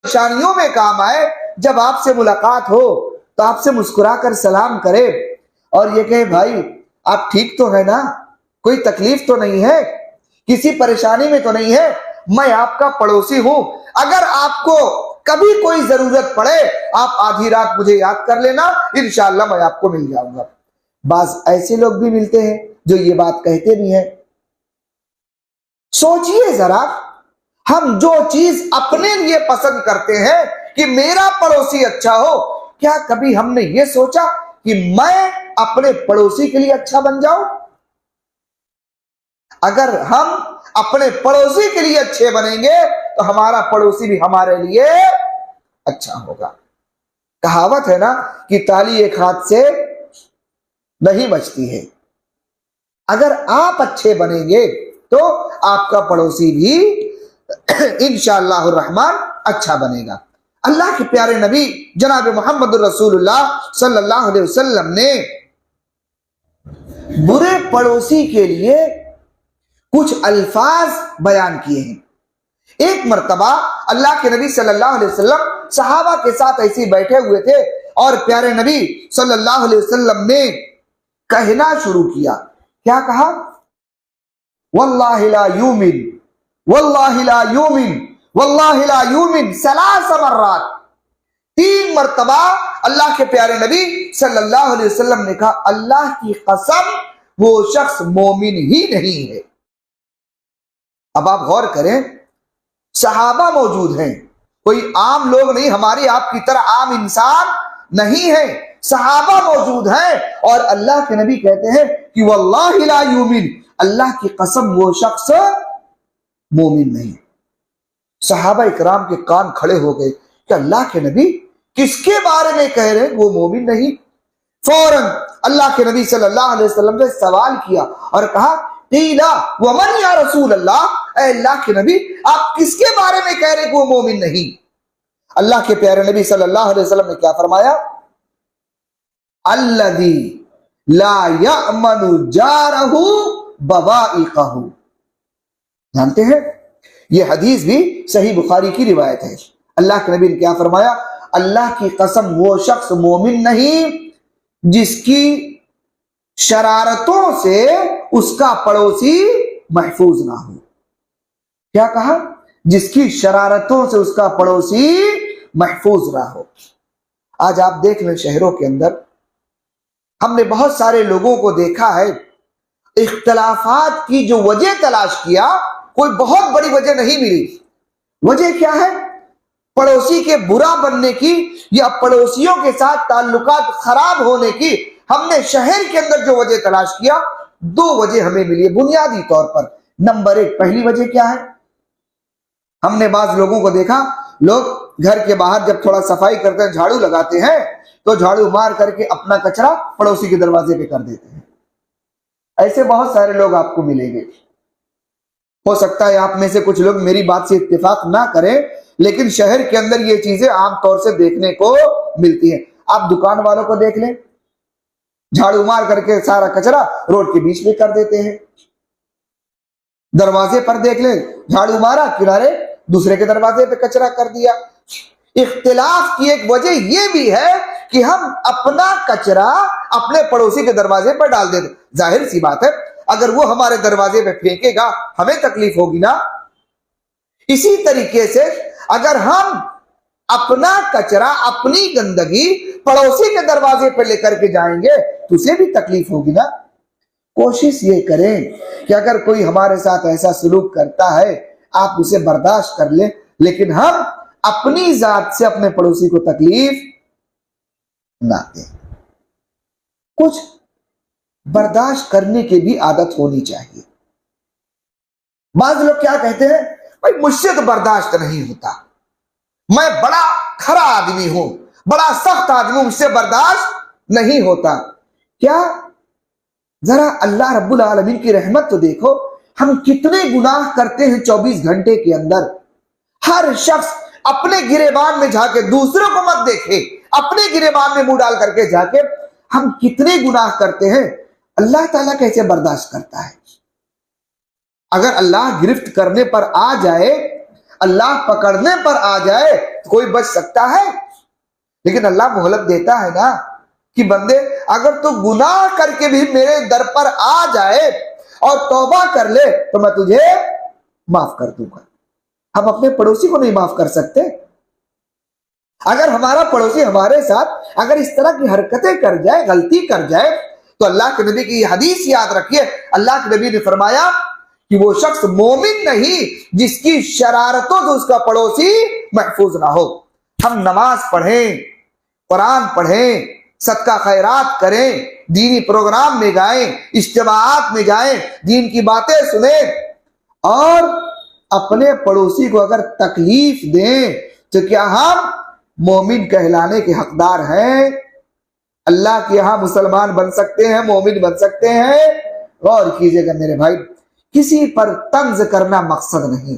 پریشانیوں میں کام آئے، جب آپ سے ملاقات ہو تو آپ سے مسکرا کر سلام کرے اور یہ کہے بھائی آپ ٹھیک تو ہے نا، کوئی تکلیف تو نہیں ہے، کسی پریشانی میں تو نہیں ہے، میں آپ کا پڑوسی ہوں، اگر آپ کو کبھی کوئی ضرورت پڑے آپ آدھی رات مجھے یاد کر لینا، انشاءاللہ میں آپ کو مل جاؤں گا۔ بعض ایسے لوگ بھی ملتے ہیں جو یہ بات کہتے بھی ہیں۔ سوچئے ذرا، ہم جو چیز اپنے لیے پسند کرتے ہیں کہ میرا پڑوسی اچھا ہو، کیا کبھی ہم نے یہ سوچا کہ میں اپنے پڑوسی کے لیے اچھا بن جاؤں؟ اگر ہم اپنے پڑوسی کے لیے اچھے بنیں گے تو ہمارا پڑوسی بھی ہمارے لیے اچھا ہوگا۔ کہاوت ہے نا کہ تالی ایک ہاتھ سے نہیں بجتی ہے، اگر آپ اچھے بنیں گے تو آپ کا پڑوسی بھی انشاءاللہ الرحمن اچھا بنے گا۔ اللہ کے پیارے نبی جناب محمد رسول اللہ صلی اللہ علیہ وسلم نے برے پڑوسی کے لیے کچھ الفاظ بیان کیے ہیں۔ ایک مرتبہ اللہ کے نبی صلی اللہ علیہ وسلم صحابہ کے ساتھ ایسے بیٹھے ہوئے تھے اور پیارے نبی صلی اللہ علیہ وسلم نے کہنا شروع کیا۔ کیا کہا؟ واللہ لا یومن، واللہ لا یومن، واللہ لا یومن، 3 مرات، 3 مرتبہ اللہ کے پیارے نبی صلی اللہ علیہ وسلم نے کہا اللہ کی قسم وہ شخص مومن ہی نہیں ہے۔ اب آپ غور کریں، صحابہ موجود ہیں، کوئی عام لوگ نہیں، ہماری آپ کی طرح عام انسان نہیں ہے، صحابہ موجود ہیں اور اللہ کے نبی کہتے ہیں کہ واللہ لا یومن، اللہ کی قسم وہ شخص مومن نہیں۔ صحابہ اکرام کے کان کھڑے ہو گئے کہ اللہ کے نبی کس کے بارے میں کہہ رہے ہیں وہ مومن نہیں؟ فوراً اللہ کے نبی صلی اللہ علیہ وسلم نے سوال کیا اور کہا قیلا ومن یا رسول اللہ، اے اللہ کے نبی آپ کس کے بارے میں کہہ رہے ہیں کہ وہ مومن نہیں؟ اللہ کے پیارے نبی صلی اللہ علیہ وسلم نے کیا فرمایا؟ الذی لا یأمن جارہ بوائقہ۔ جانتے ہیں یہ حدیث بھی صحیح بخاری کی روایت ہے۔ اللہ کے نبی نے کیا فرمایا؟ اللہ کی قسم وہ شخص مومن نہیں جس کی شرارتوں سے اس کا پڑوسی محفوظ نہ ہو۔ کیا کہا؟ جس کی شرارتوں سے اس کا پڑوسی محفوظ نہ ہو۔ آج آپ دیکھ لیں شہروں کے اندر ہم نے بہت سارے لوگوں کو دیکھا ہے، اختلافات کی جو وجہ تلاش کیا کوئی بہت بڑی وجہ نہیں ملی۔ وجہ کیا ہے؟ پڑوسی کے برا بننے کی یا پڑوسیوں کے ساتھ تعلقات خراب ہونے کی ہم نے شہر کے اندر جو وجہ تلاش کیا، 2 وجہ ہمیں ملی بنیادی طور پر۔ نمبر 1، پہلی وجہ کیا ہے؟ ہم نے بعض لوگوں کو دیکھا، لوگ گھر کے باہر جب تھوڑا صفائی کرتے ہیں، جھاڑو لگاتے ہیں تو جھاڑو مار کر کے اپنا کچرا پڑوسی کے دروازے پہ کر دیتے ہیں۔ ایسے بہت سارے لوگ آپ کو ملیں گے۔ ہو سکتا ہے آپ میں سے کچھ لوگ میری بات سے اتفاق نہ کریں، لیکن شہر کے اندر یہ چیزیں عام طور سے دیکھنے کو ملتی ہیں۔ آپ دکان والوں کو دیکھ لیں، جھاڑو مار کر کے سارا کچرا روڈ کے بیچ میں کر دیتے ہیں۔ دروازے پر دیکھ لیں، جھاڑو مارا، کنارے دوسرے کے دروازے پہ کچرا کر دیا۔ اختلاف کی ایک وجہ یہ بھی ہے کہ ہم اپنا کچرا اپنے پڑوسی کے دروازے پر ڈال دیتے۔ ظاہر سی بات ہے اگر وہ ہمارے دروازے پہ پھینکے گا ہمیں تکلیف ہوگی نا۔ اسی طریقے سے اگر ہم اپنا کچرا، اپنی گندگی پڑوسی کے دروازے پہ لے کر کے جائیں گے تو اسے بھی تکلیف ہوگی نا۔ کوشش یہ کریں کہ اگر کوئی ہمارے ساتھ ایسا سلوک کرتا ہے آپ اسے برداشت کر لیں، لیکن ہم اپنی ذات سے اپنے پڑوسی کو تکلیف نہ دیں۔ کچھ برداشت کرنے کی بھی عادت ہونی چاہیے۔ بعض لوگ کیا کہتے ہیں، بھائی مجھ سے تو برداشت نہیں ہوتا، میں بڑا کھرا آدمی ہوں، بڑا سخت آدمی ہوں، مجھ سے برداشت نہیں ہوتا۔ کیا ذرا اللہ رب العالمین کی رحمت تو دیکھو، ہم کتنے گناہ کرتے ہیں 24 گھنٹے کے اندر۔ ہر شخص اپنے گریبان میں جھانکے، دوسروں کو مت دیکھے، اپنے گریبان میں منہ ڈال کر کے جھانکے، ہم کتنے گناہ کرتے ہیں۔ اللہ تعالیٰ کیسے برداشت کرتا ہے؟ اگر اللہ گرفت کرنے پر آ جائے، اللہ پکڑنے پر آ جائے تو کوئی بچ سکتا ہے؟ لیکن اللہ مہلت دیتا ہے نا کہ بندے اگر تو گناہ کر کے بھی میرے در پر آ جائے اور توبہ کر لے تو میں تجھے معاف کر دوں گا۔ ہم اپنے پڑوسی کو نہیں معاف کر سکتے؟ اگر ہمارا پڑوسی ہمارے ساتھ اگر اس طرح کی حرکتیں کر جائے، غلطی کر جائے، تو اللہ کے نبی کی یہ حدیث یاد رکھیے، اللہ کے نبی نے فرمایا کہ وہ شخص مومن نہیں جس کی شرارتوں سے اس کا پڑوسی محفوظ نہ ہو۔ ہم نماز پڑھیں، قرآن پڑھیں، صدقہ خیرات کریں، دینی پروگرام میں جائیں، اجتماعات میں جائیں، دین کی باتیں سنیں، اور اپنے پڑوسی کو اگر تکلیف دیں تو کیا ہم مومن کہلانے کے حقدار ہیں؟ اللہ کے یہاں مسلمان بن سکتے ہیں، مومن بن سکتے ہیں؟ غور کیجئے گا میرے بھائی، کسی پر طنز کرنا مقصد نہیں،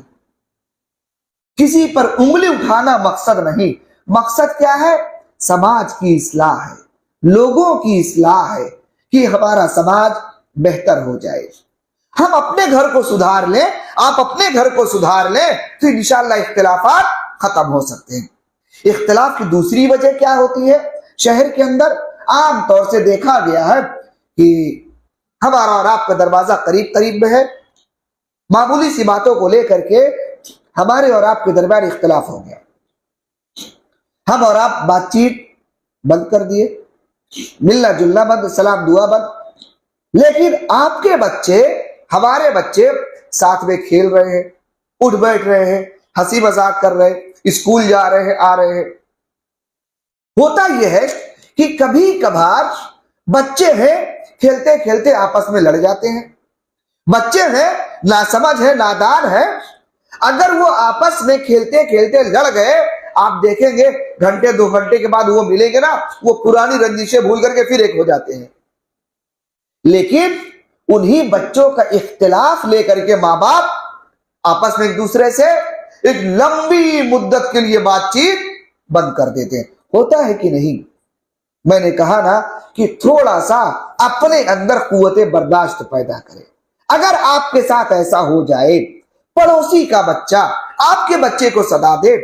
کسی پر انگلی اٹھانا مقصد نہیں، مقصد کیا ہے؟ سماج کی اصلاح ہے، لوگوں کی اصلاح ہے کہ ہمارا سماج بہتر ہو جائے۔ ہم اپنے گھر کو سدھار لیں، آپ اپنے گھر کو سدھار لیں تو انشاءاللہ اختلافات ختم ہو سکتے ہیں۔ اختلاف کی دوسری وجہ کیا ہوتی ہے؟ شہر کے اندر عام طور سے دیکھا گیا ہے کہ ہمارا اور آپ کا دروازہ قریب قریب میں ہے، معمولی سی باتوں کو لے کر کے ہمارے اور آپ کے درمیان اختلاف ہو گیا، ہم اور آپ بات چیت بند کر دیے، ملنا جلنا بند، سلام دعا بند، لیکن آپ کے بچے ہمارے بچے ساتھ میں کھیل رہے ہیں، اٹھ بیٹھ رہے ہیں، ہنسی مذاق کر رہے ہیں، اسکول جا رہے ہیں، آ رہے ہیں۔ ہوتا یہ ہے کہ کبھی کبھار بچے ہیں کھیلتے کھیلتے آپس میں لڑ جاتے ہیں، بچے ہیں ناسمجھ ہیں، نادان ہیں، اگر وہ آپس میں کھیلتے کھیلتے لڑ گئے، آپ دیکھیں گے گھنٹے 2 گھنٹے کے بعد وہ ملیں گے نا، وہ پرانی رنجشیں بھول کر کے پھر ایک ہو جاتے ہیں۔ لیکن انہی بچوں کا اختلاف لے کر کے ماں باپ آپس میں ایک دوسرے سے ایک لمبی مدت کے لیے بات چیت بند کر دیتے ہیں۔ ہوتا ہے کہ نہیں؟ میں نے کہا نا کہ تھوڑا سا اپنے اندر قوت برداشت پیدا کرے۔ اگر آپ کے ساتھ ایسا ہو جائے، پڑوسی کا بچہ آپ کے بچے کو صدا دے،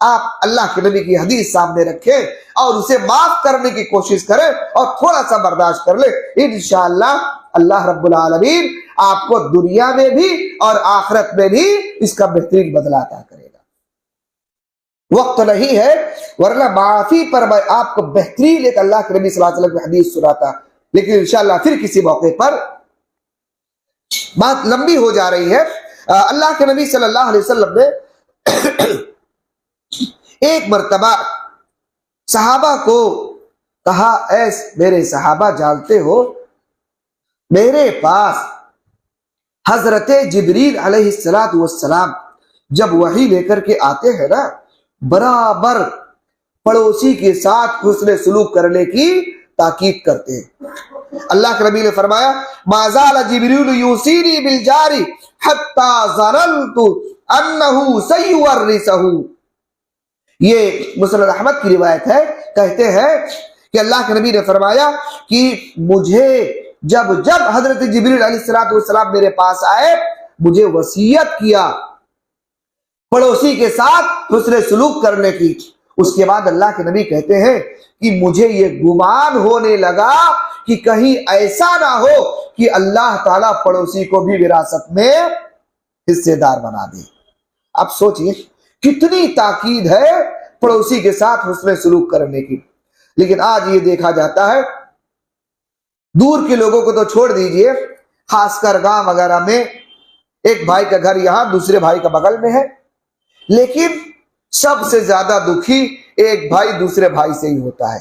آپ اللہ کے نبی کی حدیث سامنے رکھیں اور اسے معاف کرنے کی کوشش کریں اور تھوڑا سا برداشت کر لیں، انشاءاللہ اللہ رب العالمین آپ کو دنیا میں بھی اور آخرت میں بھی اس کا بہترین بدلہ عطا کرے گا۔ وقت نہیں ہے ورنہ معافی پر میں آپ کو بہترین ایک اللہ کے نبی صلی اللہ علیہ وسلم کی حدیث سناتا، لیکن انشاءاللہ پھر کسی موقع پر، بات لمبی ہو جا رہی ہے۔ اللہ کے نبی صلی اللہ علیہ وسلم نے ایک مرتبہ صحابہ کو کہا، اے میرے صحابہ جانتے ہو میرے پاس حضرت جبریل علیہ السلام جب وحی لے کر کے آتے ہیں نا، برابر پڑوسی کے ساتھ حسن سلوک کرنے کی تاکید کرتے ہیں۔ اللہ کے نبی نے فرمایا، ما زال جبریل یوصینی بالجار حتی ظننت انہ سیورثہ۔ یہ مسند احمد کی روایت ہے، کہتے ہیں کہ اللہ کے نبی نے فرمایا کہ مجھے جب حضرت جبریل علیہ السلام میرے پاس آئے، مجھے وصیت کیا پڑوسی کے ساتھ حسن سلوک کرنے کی۔ اس کے بعد اللہ کے نبی کہتے ہیں کہ مجھے یہ گمان ہونے لگا کہ کہیں ایسا نہ ہو کہ اللہ تعالیٰ پڑوسی کو بھی وراثت میں حصے دار بنا دے۔ اب سوچئے کتنی تاکید ہے پڑوسی کے ساتھ حسن سلوک کرنے کی، لیکن آج یہ دیکھا جاتا ہے، دور کے لوگوں کو تو چھوڑ دیجئے، خاص کر گاؤں وغیرہ میں ایک بھائی کا گھر یہاں دوسرے بھائی کا بغل میں ہے، لیکن سب سے زیادہ دکھی ایک بھائی دوسرے بھائی سے ہی ہوتا ہے،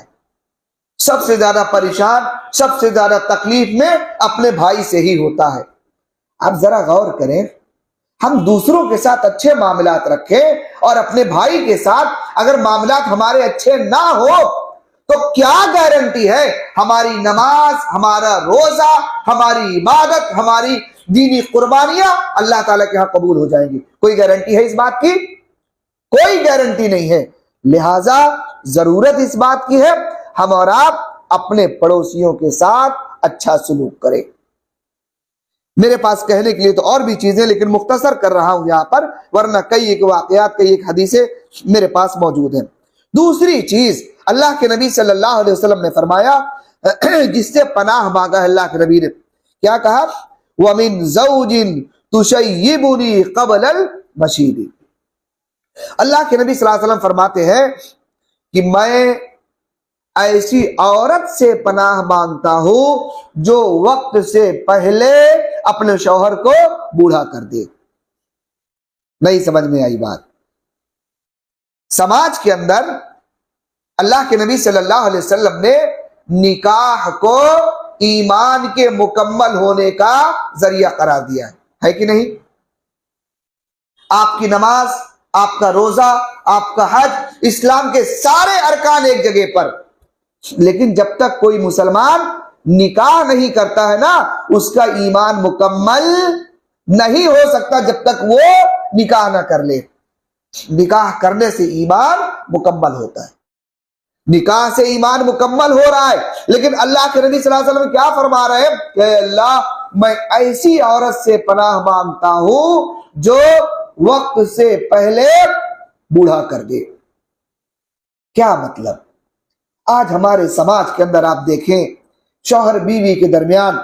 سب سے زیادہ پریشان، سب سے زیادہ تکلیف میں اپنے بھائی سے ہی ہوتا ہے۔ اب ذرا غور کریں، ہم دوسروں کے ساتھ اچھے معاملات رکھیں اور اپنے بھائی کے ساتھ اگر معاملات ہمارے اچھے نہ ہو تو کیا گارنٹی ہے ہماری نماز، ہمارا روزہ، ہماری عبادت، ہماری دینی قربانیاں اللہ تعالیٰ کے ہاں قبول ہو جائیں گی؟ کوئی گارنٹی ہے اس بات کی؟ کوئی گارنٹی نہیں ہے۔ لہٰذا ضرورت اس بات کی ہے ہم اور آپ اپنے پڑوسیوں کے ساتھ اچھا سلوک کریں۔ میرے پاس کہنے کے لیے تو اور بھی چیزیں، لیکن مختصر کر رہا ہوں یہاں پر، ورنہ کئی ایک واقعات، کئی ایک حدیثیں میرے پاس موجود ہیں۔ دوسری چیز اللہ کے نبی صلی اللہ علیہ وسلم نے فرمایا، جس سے پناہ مانگا ہے اللہ کے نبی نے، کیا کہا؟ وَمِن زَوْجٍ تُشَيِّبُنِي قَبْلَ الْمَشِيبِ۔ اللہ کے نبی صلی اللہ علیہ وسلم فرماتے ہیں کہ میں ایسی عورت سے پناہ مانگتا ہوں جو وقت سے پہلے اپنے شوہر کو بوڑھا کر دے۔ نہیں سمجھ میں آئی بات؟ سماج کے اندر اللہ کے نبی صلی اللہ علیہ وسلم نے نکاح کو ایمان کے مکمل ہونے کا ذریعہ قرار دیا ہے کہ نہیں؟ آپ کی نماز، آپ کا روزہ، آپ کا حج، اسلام کے سارے ارکان ایک جگہ پر، لیکن جب تک کوئی مسلمان نکاح نہیں کرتا ہے نا، اس کا ایمان مکمل نہیں ہو سکتا جب تک وہ نکاح نہ کر لے۔ نکاح کرنے سے ایمان مکمل ہوتا ہے، نکاح سے ایمان مکمل ہو رہا ہے۔ لیکن اللہ کے نبی صلی اللہ علیہ وسلم کیا فرما رہے ہیں کہ اللہ، میں ایسی عورت سے پناہ مانگتا ہوں جو وقت سے پہلے بوڑھا کر دے۔ کیا مطلب؟ آج ہمارے سماج کے اندر آپ دیکھیں، شوہر بیوی کے درمیان